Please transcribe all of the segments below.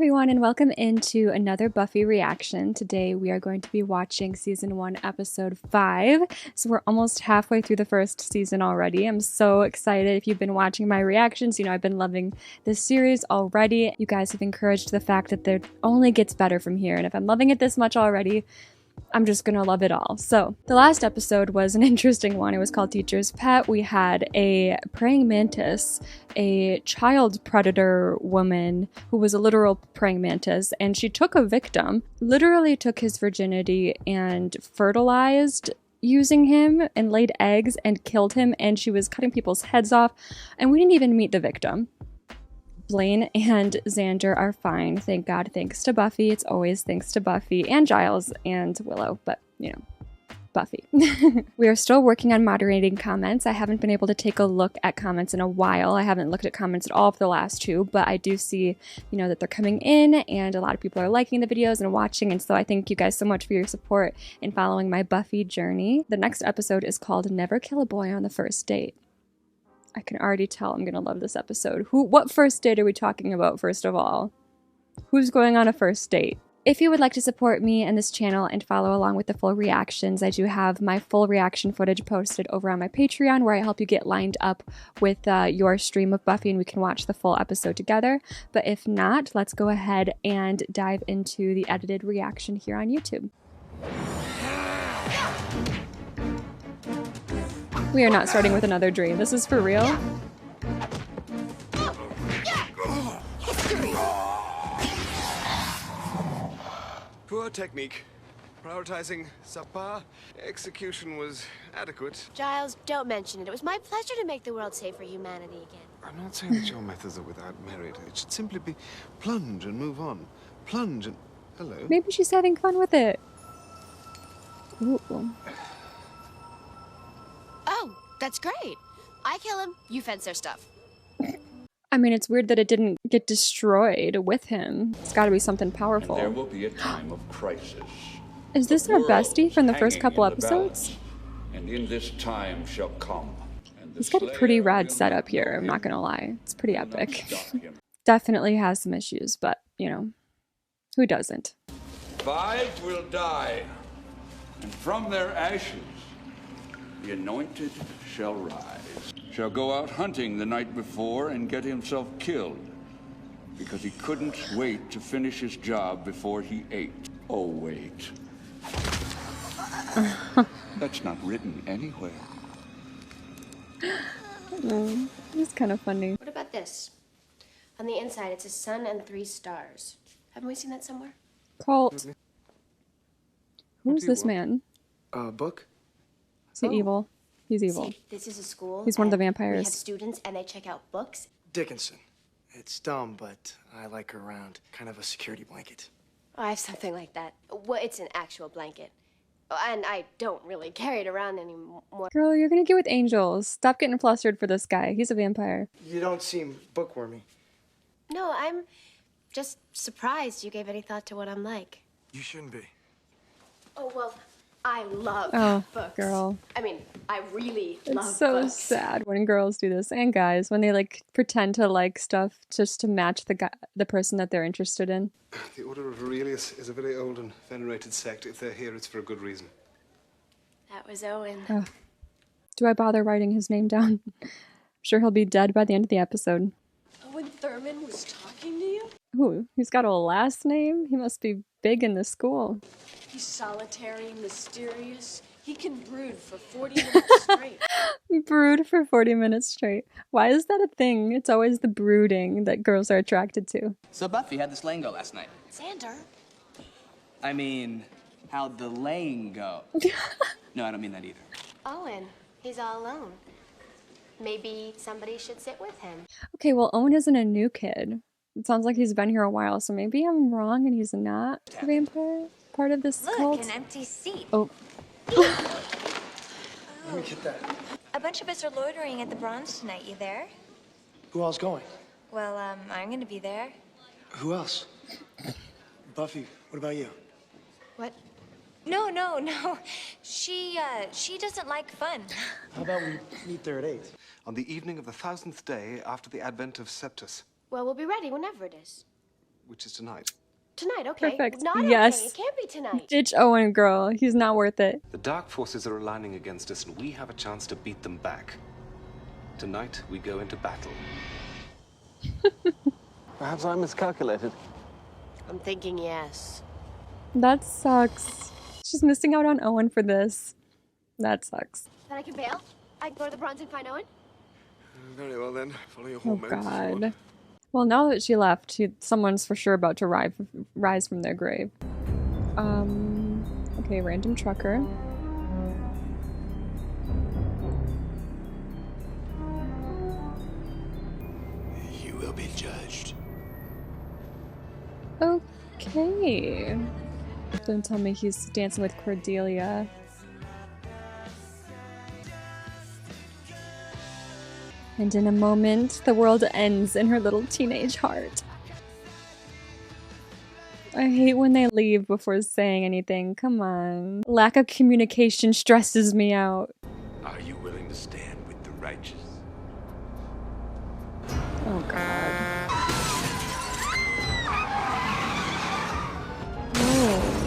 everyone, and welcome into another Buffy reaction. Today we are going to be watching season 1 episode 5. So we're almost halfway through the first season already. I'm so excited. If you've been watching my reactions, you know I've been loving this series already. You guys have encouraged the fact that it only gets better from here, and if I'm loving it this much already, I'm just gonna love it all. So the last episode was an interesting one. It was called Teacher's Pet. We had a praying mantis, a child predator woman who was a literal praying mantis, and she took a victim, literally took his virginity and fertilized using him and laid eggs and killed him, and she was cutting people's heads off, and we didn't even meet the victim. Blaine and Xander are fine, thank God, thanks to Buffy. It's always thanks to Buffy and Giles and Willow, but you know, Buffy. We are still working on moderating comments. I haven't been able to take a look at comments in a while. I haven't looked at comments at all for the last 2, but I do see, you know, that they're coming in and a lot of people are liking the videos and watching, and so I thank you guys so much for your support in following my Buffy journey. The next episode is called Never Kill a Boy on the First Date. I can already tell I'm gonna love this episode. What first date are we talking about, first of all? Who's going on a first date? If you would like to support me and this channel and follow along with the full reactions, I do have my full reaction footage posted over on my Patreon, where I help you get lined up with your stream of Buffy and we can watch the full episode together. But if not, let's go ahead and dive into the edited reaction here on YouTube. We are not starting with another dream. This is for real. Poor technique. Prioritizing subpar. Execution was adequate. Giles, don't mention it. It was my pleasure to make the world safe for humanity again. I'm not saying that your methods are without merit. It should simply be plunge and move on. Plunge and... Hello? Maybe she's having fun with it. Ooh. Oh, that's great. I kill him, you fence their stuff. I mean, it's weird that it didn't get destroyed with him. It's gotta be something powerful. And there will be a time of crisis. Is this our bestie from the first couple episodes? And in this time shall come. He's got a pretty rad setup here, I'm not gonna lie. It's pretty epic. Definitely has some issues, but, you know, who doesn't? 5 will die, and from their ashes the anointed shall rise, shall go out hunting the night before and get himself killed because he couldn't wait to finish his job before he ate. Oh, wait. That's not written anywhere. It's kind of funny. What about this? On the inside, it's a sun and 3 stars. Haven't we seen that somewhere? Cult. Who's this man? Book? Is he evil? He's evil. See, this is a school. He's one of the We vampires. have students and they check out books. Dickinson. It's dumb, but I like her around. Kind of a security blanket. Oh, I have something like that. Well, it's an actual blanket. Oh, and I don't really carry it around anymore. Girl, you're gonna get with angels. Stop getting flustered for this guy. He's a vampire. You don't seem bookwormy. No, I'm just surprised you gave any thought to what I'm like. You shouldn't be. Oh, well, I love books. Girl. I mean, I really love It's so books. sad when girls do this, and guys, when they like pretend to like stuff just to match the person that they're interested in. The Order of Aurelius is a very old and venerated sect. If they're here, it's for a good reason. That was Owen. Do I bother writing his name down? I'm sure he'll be dead by the end of the episode. Owen Thurman was talking to you? Ooh, he's got a last name? He must be big in the school. He's solitary, mysterious. He can brood for 40 minutes straight. Brood for 40 minutes straight. Why is that a thing? It's always the brooding that girls are attracted to. So Buffy, how'd the slaying go last night? Xander? I mean, how'd the laying go? No, I don't mean that either. Owen. He's all alone. Maybe somebody should sit with him. Okay, well, Owen isn't a new kid. It sounds like he's been here a while, so maybe I'm wrong and he's not a vampire? Part of this cult? Look, an empty seat. Oh. Let me get that. A bunch of us are loitering at the Bronze tonight. You there? Who else going? Well, I'm gonna be there. Who else? Buffy, what about you? What? No. She doesn't like fun. How about we meet there at 8? On the evening of the 1000th day after the advent of Septus. Well, we'll be ready whenever it is. which is tonight. Tonight, okay. Perfect. Not Yes. okay. It can't be tonight. Ditch Owen, girl. He's not worth it. The dark forces are aligning against us, and we have a chance to beat them back. Tonight, we go into battle. Perhaps I miscalculated. I'm thinking yes. That sucks. She's missing out on Owen for this. That sucks. Then I can bail? I can go to the bronze and find Owen? Very well then. Follow your Oh hormones. god. Well, now that she left, someone's for sure about to rise from their grave. Okay, random trucker. You will be judged. Okay. Don't tell me he's dancing with Cordelia. And in a moment, the world ends in her little teenage heart. I hate when they leave before saying anything. Come on. Lack of communication stresses me out. Are you willing to stand with the righteous? Oh god. Oh.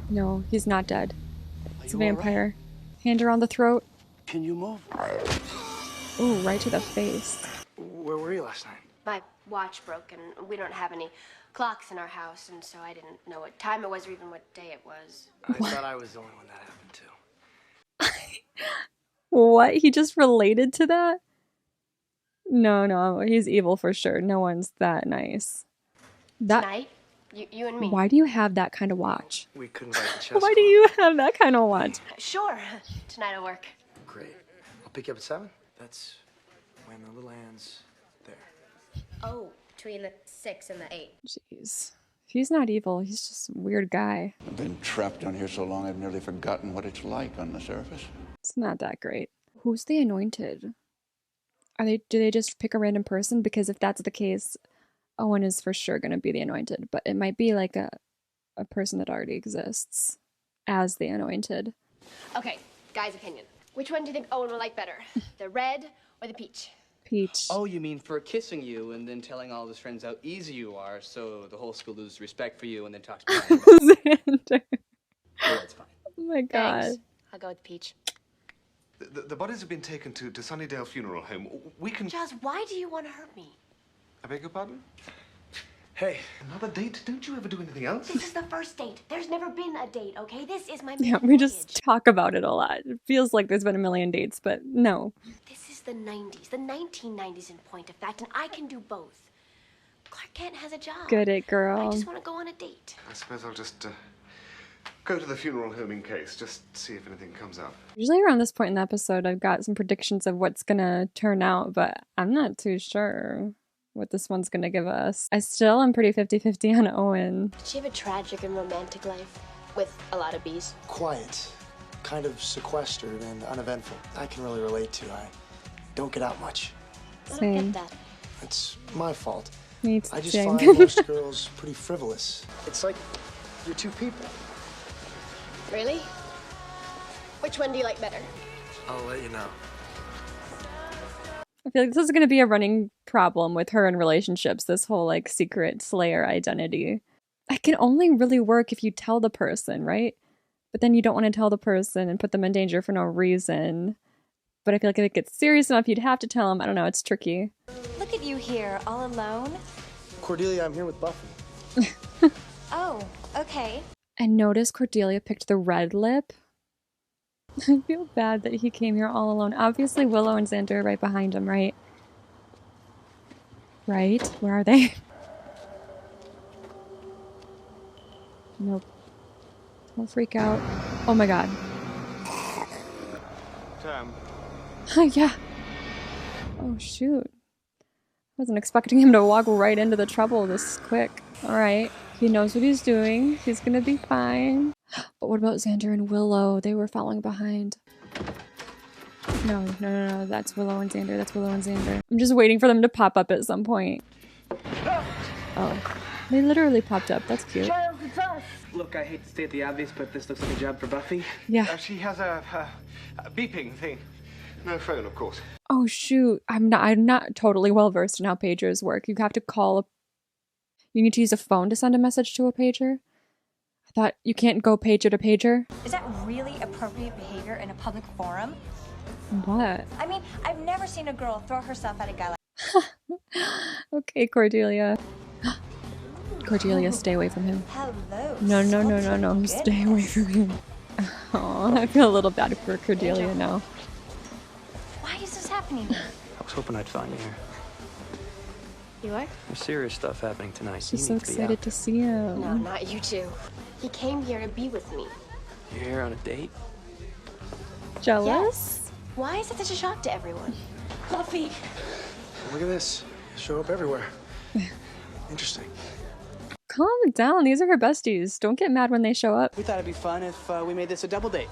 No, he's not dead. It's a vampire. Hand her on the throat. Can you move? Ooh, right to the face. Where were you last night? My watch broke, and we don't have any clocks in our house, and so I didn't know what time it was or even what day it was. I thought I was the only one that happened to. What? He just related to that? No, he's evil for sure. No one's that nice. Tonight? You and me. Why do you have that kind of watch? We couldn't buy the chess Why do you have that kind of watch? Sure. Tonight'll work. Great. I'll pick you up at 7. That's when the little hand's there. Oh, between the 6 and the 8. Jeez. He's not evil. He's just a weird guy. I've been trapped down here so long I've nearly forgotten what it's like on the surface. It's not that great. Who's the Anointed? Do they just pick a random person? Because if that's the case, Owen is for sure going to be the Anointed. But it might be like a person that already exists as the Anointed. Okay, guy's opinion. Which one do you think Owen will like better? The red or the peach? Peach. Oh, you mean for kissing you and then telling all his friends how easy you are, so the whole school loses respect for you and then talks about it. Xander. Oh, that's fine. Oh my god. Thanks. I'll go with the peach. The bodies have been taken to Sunnydale Funeral Home. We can... Jazz, why do you want to hurt me? I beg your pardon? Hey. Another date? Don't you ever do anything else? This is the first date. There's never been a date, okay? This is my Yeah, we just talk about it a lot. It feels like there's been a million dates, but no. This is the 90s, the 1990s in point of fact, and I can do both. Clark Kent has a job. Get it, girl. I just want to go on a date. I suppose I'll just go to the funeral home in case, just see if anything comes up. Usually around this point in the episode, I've got some predictions of what's gonna turn out, but I'm not too sure what this one's gonna give us. I still am pretty 50-50 on Owen. Did she have a tragic and romantic life with a lot of bees? Quiet, kind of sequestered and uneventful. I can really relate to. I don't get out much. I don't Same. get that. It's my fault. Me I just too. find most girls pretty frivolous. It's like you're two people. Really? Which one do you like better? I'll let you know. I feel like this is gonna be a running problem with her in relationships, this whole like secret slayer identity. It can only really work if you tell the person, right? But then you don't want to tell the person and put them in danger for no reason. But I feel like if it gets serious enough, you'd have to tell them. I don't know, it's tricky. Look at you here, all alone. Cordelia, I'm here with Buffy. Oh, okay. And notice Cordelia picked the red lip. I feel bad that he came here all alone. Obviously Willow and Xander are right behind him, right? Right? Where are they? Nope. Don't freak out. Oh my god. Tam. Yeah. Oh shoot. Wasn't expecting him to walk right into the trouble this quick. Alright. He knows what he's doing. He's gonna be fine. But what about Xander and Willow? They were following behind. No. That's Willow and Xander. That's Willow and Xander. I'm just waiting for them to pop up at some point. Oh. They literally popped up. That's cute. Look, I hate to state the obvious, but this looks like a job for Buffy. Yeah. She has a beeping thing. No phone, of course. Oh shoot, I'm not totally well versed in how pagers work. You have to you need to use a phone to send a message to a pager? I thought you can't go pager to pager. Is that really appropriate behavior in a public forum? What? I mean, I've never seen a girl throw herself at a guy like Okay, Cordelia. Cordelia, stay away from him. hello. No, stay away from him. Oh, I feel a little bad for Cordelia now. Why is this happening? I was hoping I'd find you here. You are? There's serious stuff happening tonight. She's You so need to be excited out to see him. No, not you two. He came here to be with me. there. You're here on a date? Jealous? Yes. Why is it such a shock to everyone? Buffy! Look at this. Show up everywhere. Interesting. Calm down. These are her besties. Don't get mad when they show up. We thought it'd be fun if we made this a double date.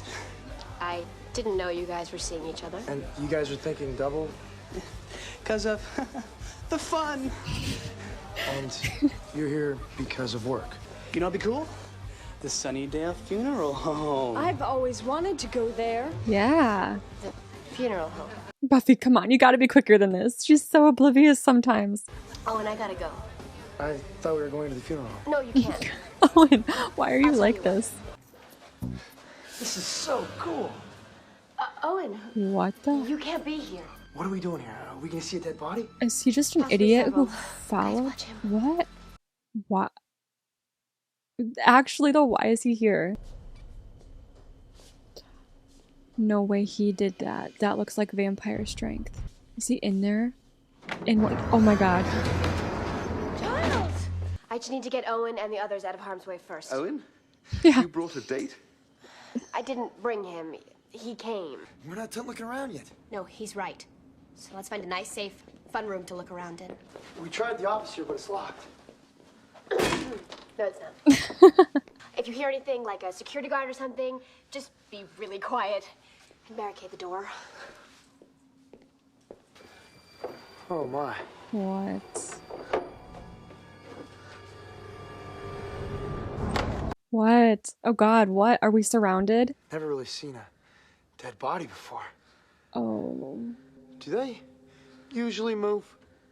I didn't know you guys were seeing each other. And you guys are thinking double? Because of the fun. And you're here because of work. You know what'd be cool? The Sunnydale funeral home. I've always wanted to go there. Yeah. The funeral home. Buffy, come on. You gotta be quicker than this. She's so oblivious sometimes. Oh, and I gotta go. I thought we were going to the funeral. No, you can't. Owen, why are you like this? This is so cool. Owen, What the? you can't be here. What are we doing here? Are we gonna see a dead body? Is he just an Possibly idiot who several. Guys, followed? watch him. What? What? Actually, though, why is he here? No way he did that. That looks like vampire strength. Is he in there? In what? Oh my god. Giles! I just need to get Owen and the others out of harm's way first. Owen? Yeah. You brought a date? I didn't bring him. He came. We're not done looking around yet. No, he's right. So let's find a nice, safe, fun room to look around in. We tried the office here, but it's locked. No, it's not. If you hear anything like a security guard or something, just be really quiet and barricade the door. Oh my. What? What? Oh god, what? Are we surrounded? Never really seen a dead body before. Oh. Do they usually move?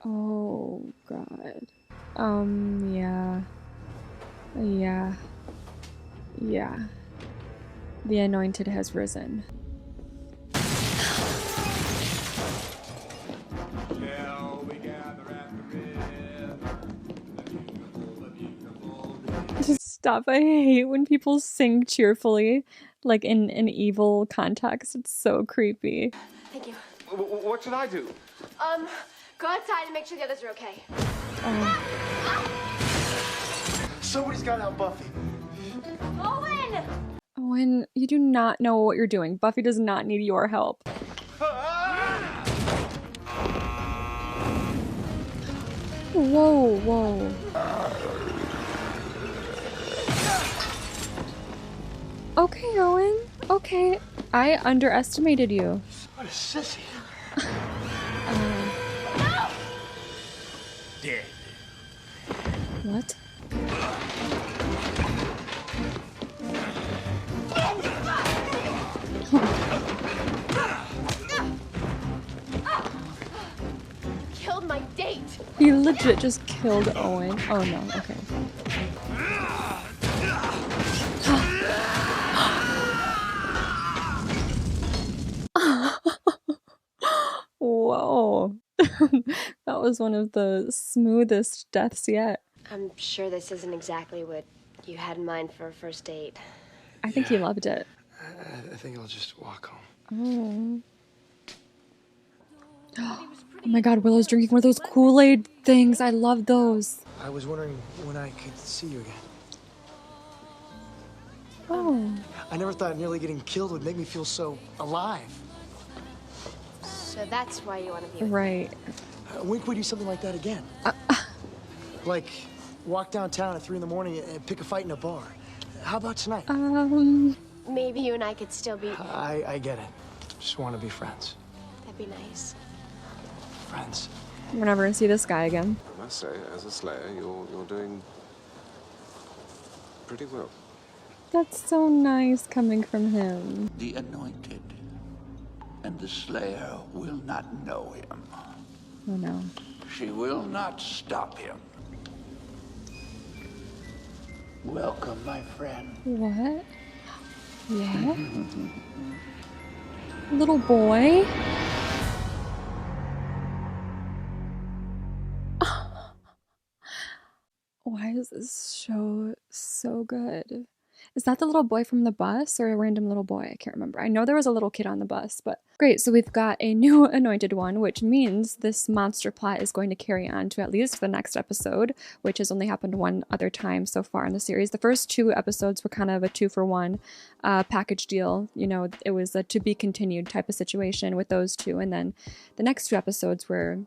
Oh god. Yeah. Yeah. Yeah. The Anointed has risen. Stop. I hate when people sing cheerfully, like in an evil context. It's so creepy. Thank you. What should I do? Go outside and make sure the others are okay. Somebody's got out Buffy. Owen! Owen, you do not know what you're doing. Buffy does not need your help. Whoa, whoa. Okay, Owen. Okay. I underestimated you. What a sissy. Dead. What? Killed my date. He legit just killed Owen. Oh no, okay. Whoa. That was one of the smoothest deaths yet. I'm sure this isn't exactly what you had in mind for a first date. I think he loved it. I think I'll just walk home. Oh. Oh my god, Willow's drinking one of those Kool-Aid things. I love those. I was wondering when I could see you again. Oh. I never thought nearly getting killed would make me feel so alive. So that's why you want to be with Right. When can we do something like that again? Like walk downtown at 3 in the morning and pick a fight in a bar. How about tonight? Maybe you and I could still be... I get it. Just want to be friends. That'd be nice. Friends. We're never gonna see this guy again. I must say, as a Slayer, you're doing pretty well. That's so nice coming from him. The Anointed and the Slayer will not know him. Oh no. She will not stop him. Welcome, my friend. What? Yeah? Little boy? Why is this show so good? Is that the little boy from the bus or a random little boy? I can't remember. I know there was a little kid on the bus, but great. So we've got a new Anointed One, which means this monster plot is going to carry on to at least the next episode, which has only happened one other time so far in the series. The first 2 episodes were kind of a 2-for-1 package deal. You know, it was a to be continued type of situation with those 2. And then the next 2 episodes were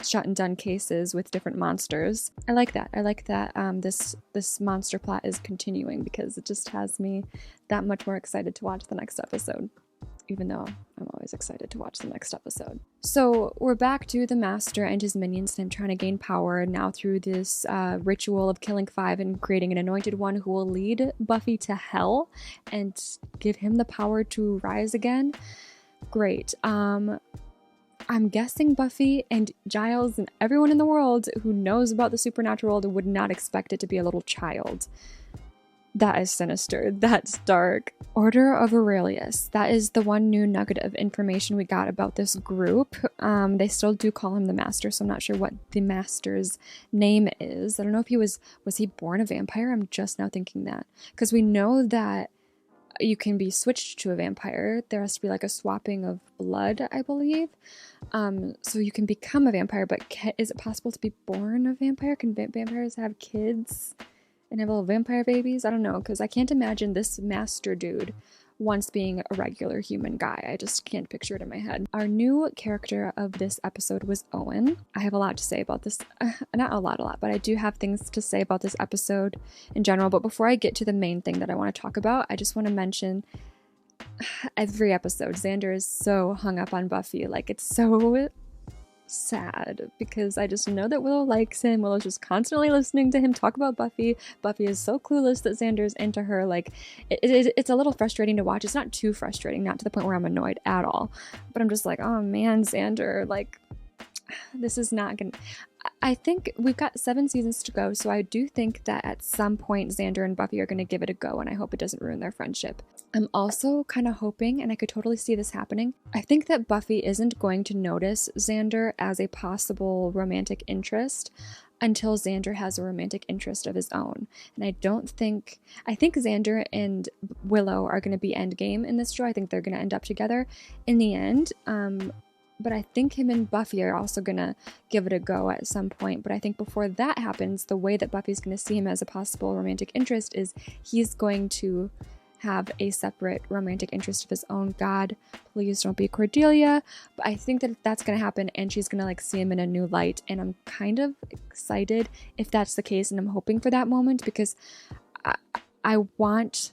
shot and done cases with different monsters. I like that. I like that this monster plot is continuing because it just has me that much more excited to watch the next episode, even though I'm always excited to watch the next episode. So we're back to the Master and his minions and him trying to gain power now through this ritual of killing 5 and creating an Anointed One who will lead Buffy to hell and give him the power to rise again. Great. I'm guessing Buffy and Giles and everyone in the world who knows about the supernatural world would not expect it to be a little child. That is sinister. That's dark. Order of Aurelius. That is the one new nugget of information we got about this group. They still do call him the Master, so I'm not sure what the Master's name is. I don't know if was he born a vampire? I'm just now thinking that. Because we know that you can be switched to a vampire. There has to be like a swapping of blood, I believe. So you can become a vampire, but is it possible to be born a vampire? Can vampires have kids and have little vampire babies? I don't know, because I can't imagine this Master dude once being a regular human guy. I just can't picture it in my head. Our new character of this episode was Owen. I have a lot to say about this. Not a lot, but I do have things to say about this episode in general. But before I get to the main thing that I want to talk about, I just want to mention every episode, Xander is so hung up on Buffy. Like, it's so sad because I just know that Willow likes him. Willow's just constantly listening to him talk about Buffy. Buffy is so clueless that Xander's into her. Like, it's a little frustrating to watch. It's not too frustrating, not to the point where I'm annoyed at all, but I'm just like, oh man, Xander, like, this is not gonna... I think we've got 7 seasons to go, so I do think that at some point Xander and Buffy are going to give it a go, and I hope it doesn't ruin their friendship. I'm also kind of hoping, and I could totally see this happening, I think that Buffy isn't going to notice Xander as a possible romantic interest until Xander has a romantic interest of his own. And I think Xander and Willow are going to be endgame in this show. I think they're going to end up together in the end. But I think him and Buffy are also going to give it a go at some point. But I think before that happens, the way that Buffy's going to see him as a possible romantic interest is he's going to have a separate romantic interest of his own. God, please don't be Cordelia. But I think that that's going to happen and she's going to like see him in a new light. And I'm kind of excited if that's the case. And I'm hoping for that moment because I want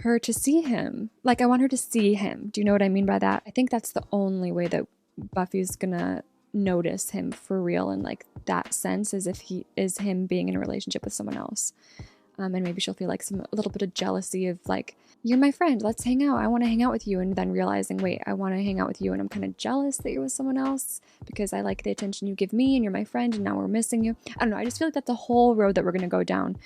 her to see him. Like, I want her to see him. Do you know what I mean by that? I think that's the only way that Buffy's gonna notice him for real in like that sense, is if he is him being in a relationship with someone else. And maybe she'll feel like a little bit of jealousy of like, you're my friend, let's hang out, I want to hang out with you, and then realizing, wait, I want to hang out with you and I'm kind of jealous that you're with someone else because I like the attention you give me and you're my friend and now we're missing you. I don't know, I just feel like that's a whole road that we're going to go down.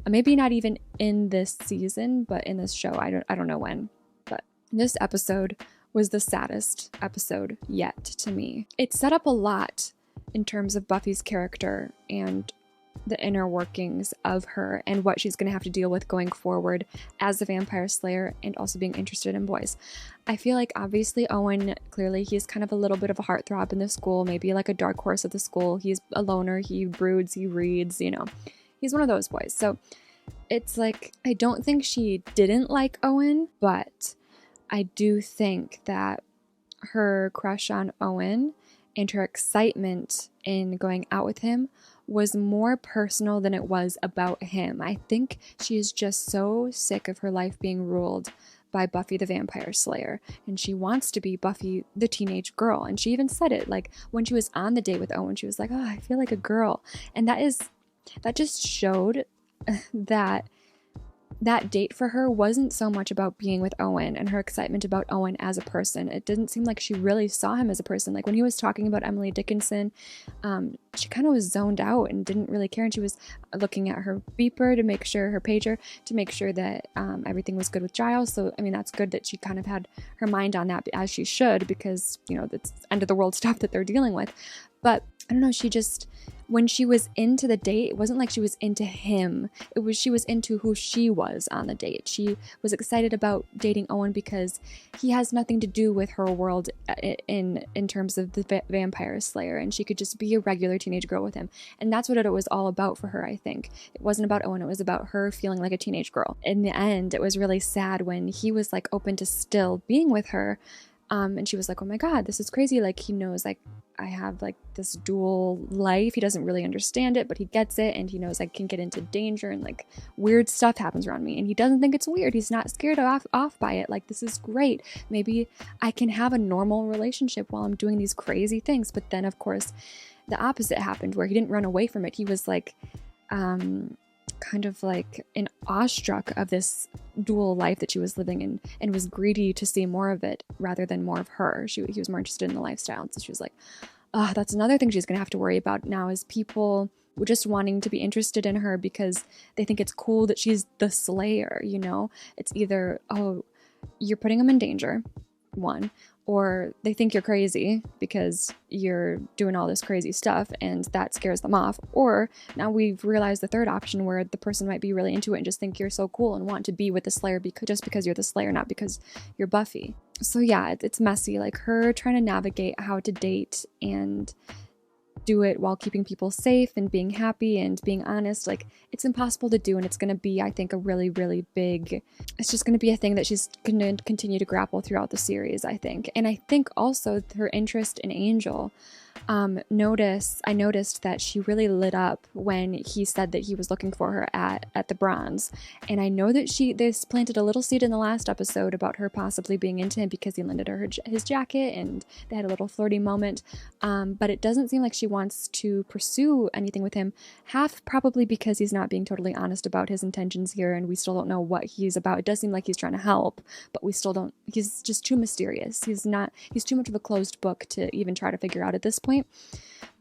Maybe not even in this season, but in this show. I don't know when. But this episode was the saddest episode yet to me. It set up a lot in terms of Buffy's character and the inner workings of her and what she's going to have to deal with going forward as a vampire slayer and also being interested in boys. I feel like obviously Owen, clearly he's kind of a little bit of a heartthrob in the school, maybe like a dark horse of the school. He's a loner, he broods, he reads, you know. He's one of those boys. So it's like, I don't think she didn't like Owen, but I do think that her crush on Owen and her excitement in going out with him was more personal than it was about him. I think she is just so sick of her life being ruled by Buffy the Vampire Slayer, and she wants to be Buffy the teenage girl. And she even said it, like when she was on the date with Owen, she was like, oh, I feel like a girl. And that just showed that that date for her wasn't so much about being with Owen and her excitement about Owen as a person. It didn't seem like she really saw him as a person. Like when he was talking about Emily Dickinson, she kind of was zoned out and didn't really care. And she was looking at her beeper to make sure, her pager, to make sure that everything was good with Giles. So, I mean, that's good that she kind of had her mind on that, as she should, because, you know, that's end of the world stuff that they're dealing with. But I don't know, she just, when she was into the date, it wasn't like she was into him. It was, she was into who she was on the date. She was excited about dating Owen because he has nothing to do with her world in terms of the vampire slayer, and she could just be a regular teenage girl with him. And that's what it was all about for her, I think. It wasn't about Owen, it was about her feeling like a teenage girl. In the end, it was really sad when he was like open to still being with her. And she was like, oh my God, this is crazy. Like, he knows, like, I have like this dual life. He doesn't really understand it, but he gets it. And he knows I can get into danger and like weird stuff happens around me. And he doesn't think it's weird. He's not scared off by it. Like, this is great. Maybe I can have a normal relationship while I'm doing these crazy things. But then, of course, the opposite happened where he didn't run away from it. He was like, kind of like in awestruck of this dual life that she was living in, and was greedy to see more of it rather than more of her. He was more interested in the lifestyle. So she was like, that's another thing she's gonna have to worry about now, is people just wanting to be interested in her because they think it's cool that she's the slayer, you know? It's either, oh, you're putting them in danger, one, or they think you're crazy because you're doing all this crazy stuff and that scares them off. Or now we've realized the third option where the person might be really into it and just think you're so cool and want to be with the slayer just because you're the slayer, not because you're Buffy. So yeah, it's messy. Like her trying to navigate how to date and do it while keeping people safe and being happy and being honest. Like, it's impossible to do, and it's going to be, I think, a really, really big, it's just going to be a thing that she's going to continue to grapple throughout the series, I think. And I think also her interest in Angel, I noticed that she really lit up when he said that he was looking for her at the Bronze. And I know that this planted a little seed in the last episode about her possibly being into him because he lended her his jacket and they had a little flirty moment. But it doesn't seem like she wants to pursue anything with him, half probably because he's not being totally honest about his intentions here, and we still don't know what he's about. It does seem like he's trying to help, but we still don't, he's just too mysterious. He's too much of a closed book to even try to figure out at this point.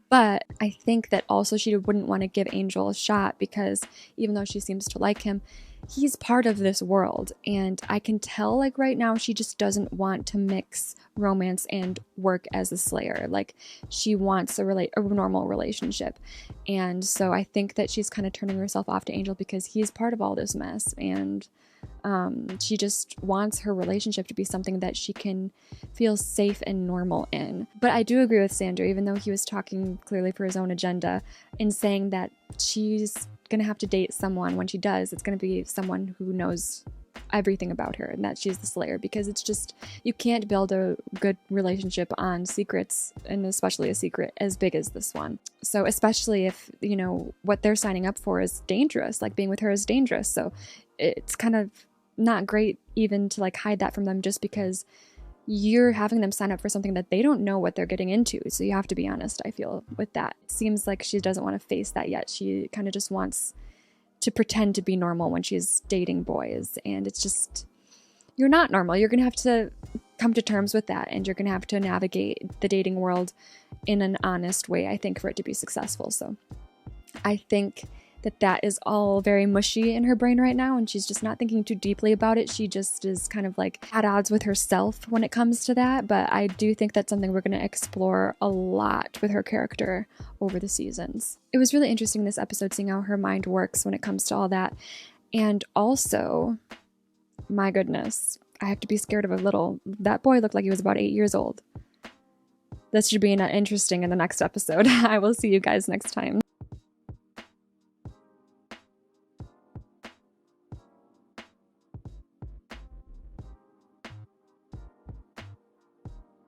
But I think that also she wouldn't want to give Angel a shot because even though she seems to like him, he's part of this world. And I can tell, like, right now she just doesn't want to mix romance and work as a slayer. Like, she wants a normal relationship. And so I think that she's kind of turning herself off to Angel because he's part of all this mess. And she just wants her relationship to be something that she can feel safe and normal in. But I do agree with Sandra, even though he was talking clearly for his own agenda, in saying that she's gonna have to date someone. When she does, it's gonna be someone who knows everything about her and that she's the slayer, because it's just, you can't build a good relationship on secrets, and especially a secret as big as this one. So especially if, you know, what they're signing up for is dangerous, like being with her is dangerous. So it's kind of not great even to like hide that from them just because you're having them sign up for something that they don't know what they're getting into. So you have to be honest, I feel, with that. It seems like she doesn't want to face that yet. She kind of just wants to pretend to be normal when she's dating boys. And it's just, you're not normal. You're going to have to come to terms with that. And you're going to have to navigate the dating world in an honest way, I think, for it to be successful. So I think that is all very mushy in her brain right now, and she's just not thinking too deeply about it. She just is kind of like at odds with herself when it comes to that. But I do think that's something we're going to explore a lot with her character over the seasons. It was really interesting this episode, seeing how her mind works when it comes to all that. And also, my goodness, I have to be scared of that boy looked like he was about 8 years old. This should be interesting in the next episode. I will see you guys next time.